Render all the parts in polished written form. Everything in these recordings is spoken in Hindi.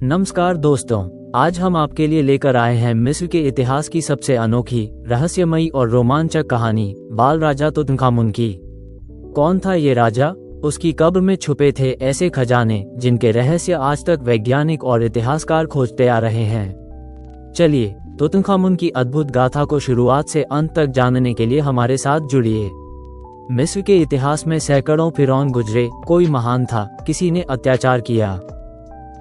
नमस्कार दोस्तों, आज हम आपके लिए लेकर आए हैं मिस्र के इतिहास की सबसे अनोखी, रहस्यमयी और रोमांचक कहानी, बाल राजा तुतनखामुन की। कौन था ये राजा? उसकी कब्र में छुपे थे ऐसे खजाने जिनके रहस्य आज तक वैज्ञानिक और इतिहासकार खोजते आ रहे हैं। चलिए तुतनखामुन की अद्भुत गाथा को शुरुआत से अंत तक जानने के लिए हमारे साथ जुड़िए। मिस्र के इतिहास में सैकड़ों फिरौन गुजरे, कोई महान था, किसी ने अत्याचार किया।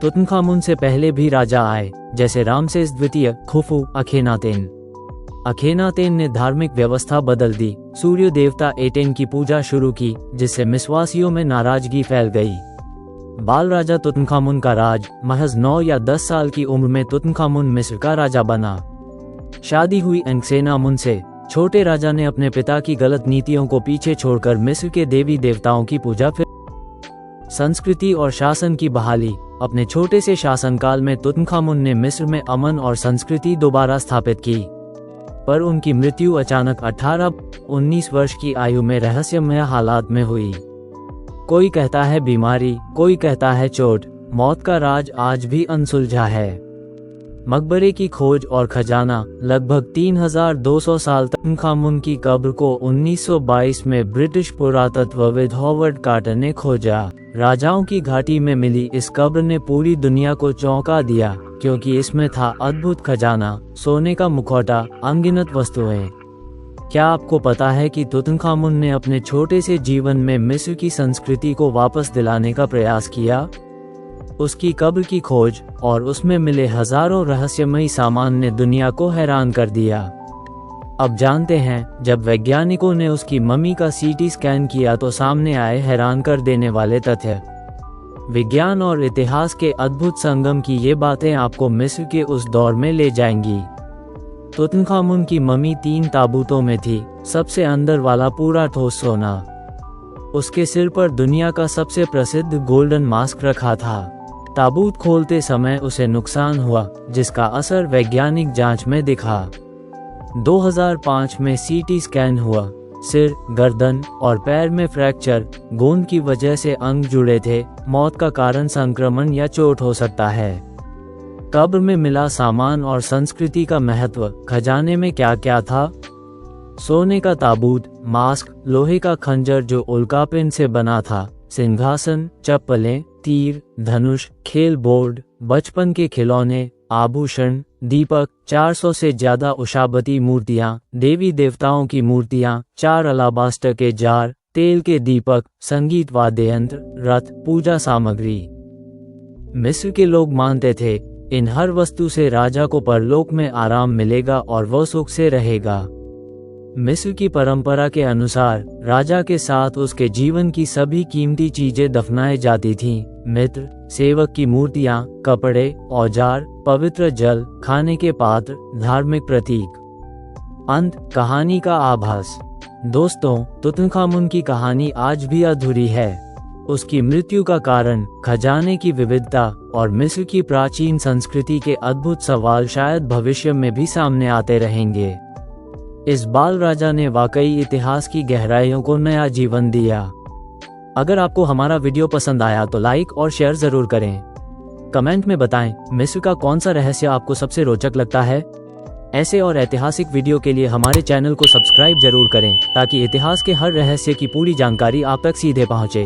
तुतनखामुन से पहले भी राजा आए, जैसे रामसेस द्वितीय, खुफू, अखेनातेन। अखेनातेन ने धार्मिक व्यवस्था बदल दी, सूर्य देवता एटेन की पूजा शुरू की, जिससे मिस्रवासियों में नाराजगी फैल गई। बाल राजा तुतनखामुन का राज महज 9 या 10 साल की उम्र में तुतनखामुन मिस्र का राजा बना। शादी हुई एंक्सेनामुन से। छोटे राजा ने अपने पिता की गलत नीतियों को पीछे छोड़कर मिस्र के देवी देवताओं की पूजा फिर संस्कृति और शासन की बहाली। अपने छोटे से शासनकाल में तुतनखामुन ने मिस्र में अमन और संस्कृति दोबारा स्थापित की, पर उनकी मृत्यु अचानक 18-19 वर्ष की आयु में रहस्यमय हालात में हुई। कोई कहता है बीमारी, कोई कहता है चोट। मौत का राज आज भी अनसुलझा है। मकबरे की खोज और खजाना। लगभग 3200 साल तक तुतनखामुन की कब्र को 1922 में ब्रिटिश पुरातत्वविद हॉवर्ड कार्टर ने खोजा। राजाओं की घाटी में मिली इस कब्र ने पूरी दुनिया को चौंका दिया, क्योंकि इसमें था अद्भुत खजाना, सोने का मुखौटा, अनगिनत वस्तुएं। क्या आपको पता है कि तुतनखामुन ने अपने छोटे से जीवन में मिस्र की संस्कृति को वापस दिलाने का प्रयास किया? उसकी कब्र की खोज और उसमें मिले हजारों रहस्यमयी सामान ने दुनिया को हैरान कर दिया। अब जानते हैं, जब वैज्ञानिकों ने उसकी मम्मी का सीटी स्कैन किया तो सामने आए हैरान कर देने वाले तथ्य। विज्ञान और इतिहास के अद्भुत संगम की ये बातें आपको मिस्र के उस दौर में ले जाएंगी। तुतनखामुन की मम्मी 3 ताबूतों में थी, सबसे अंदर वाला पूरा ठोस सोना। उसके सिर पर दुनिया का सबसे प्रसिद्ध गोल्डन मास्क रखा था। ताबूत खोलते समय उसे नुकसान हुआ, जिसका असर वैज्ञानिक जांच में दिखा। 2005 में सीटी स्कैन हुआ। सिर, गर्दन और पैर में फ्रैक्चर, गोंद की वजह से अंग जुड़े थे। मौत का कारण संक्रमण या चोट हो सकता है। कब्र में मिला सामान और संस्कृति का महत्व। खजाने में क्या क्या था? सोने का ताबूत, मास्क, लोहे का खंजर जो उल्कापिंड से बना था, सिंहासन, चप्पलें, तीर, धनुष, खेल बोर्ड, बचपन के खिलौने, आभूषण, दीपक, 400 से ज्यादा उषाबती मूर्तियां, देवी देवताओं की मूर्तियां, 4 अलाबास्टर के जार, तेल के दीपक, संगीत वाद्य यंत्र, रथ, पूजा सामग्री। मिस्र के लोग मानते थे, इन हर वस्तु से राजा को परलोक में आराम मिलेगा और वह सुख से रहेगा। मिस्र की परंपरा के अनुसार राजा के साथ उसके जीवन की सभी कीमती चीजें दफनाई जाती थीं। मित्र, सेवक की मूर्तियां, कपड़े, औजार, पवित्र जल, खाने के पात्र, धार्मिक प्रतीक। अंत, कहानी का आभास। दोस्तों, तुतनखामुन की कहानी आज भी अधूरी है। उसकी मृत्यु का कारण, खजाने की विविधता और मिस्र की प्राचीन संस्कृति के अद्भुत सवाल शायद भविष्य में भी सामने आते रहेंगे। इस बाल राजा ने वाकई इतिहास की गहराइयों को नया जीवन दिया। अगर आपको हमारा वीडियो पसंद आया तो लाइक और शेयर जरूर करें। कमेंट में बताएं, मिस्र का कौन सा रहस्य आपको सबसे रोचक लगता है। ऐसे और ऐतिहासिक वीडियो के लिए हमारे चैनल को सब्सक्राइब जरूर करें, ताकि इतिहास के हर रहस्य की पूरी जानकारी आप तक सीधे पहुंचे।